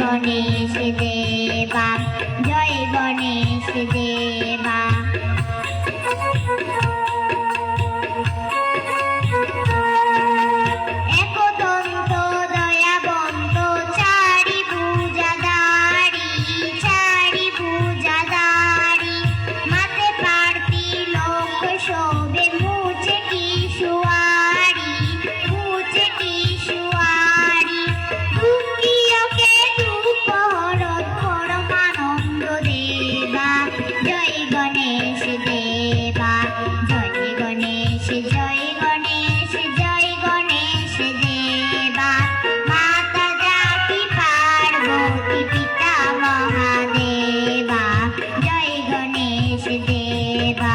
গণেশ দেবা, জয় গণেশ দেবা। একদন্ত দয়াবন্ত চারি ভুজাধারী, চারি ভুজাধারী, মাতে পার্থি লোক শোভে মুচেটি সুয়ারি, মুচেটি সুয়ারি। দুঃখীয়কে দুঃখ হরণ পরমানন্দ দেবা, জয় গণেশ দেবা, জয় গণেশ, জয় গণেশ, জয় গণেশ দেবা। মাতা জাতি পার্বতী পিতা মহাদেবা, জয় গণেশ দেবা।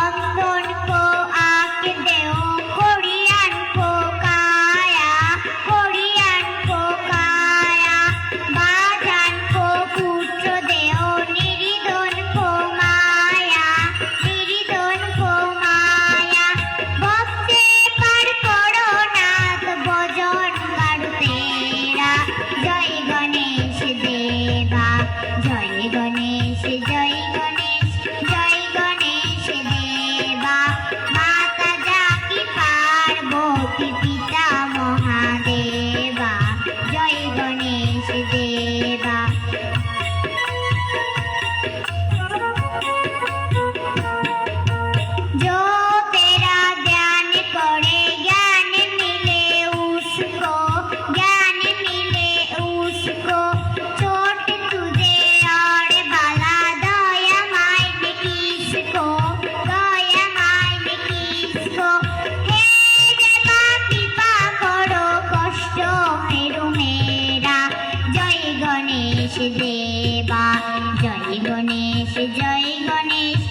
অন্ধন কো আঁখ দেও কোরিয়ান কো কায়া, কোরিয়ান কো কায়া। বাজান কো পুত্র দেও নিরিদন কো মায়া, নিরিদন কো মায়া। ভক্তে পার করো নাথ ভজন গাড়ু তেরা, জয় গণেশ দেবা, জয় গণেশ, জয় গণেশ, জয় গণেশ দেবা। মাতা জাতি পার্বতী পিতা মহাদেবা, জয় গণেশ দেবা। जो तेरा ध्यान करे ज्ञान मिले उसको, ज्ञान मिले उसको। चोट तुझे और बाला दया माइन किसको, दया माइन किसको। हे देवा कृपा करो कष्ट मेरु मेरा, जय गणेश देवा, जय गणेश, जय गणेश,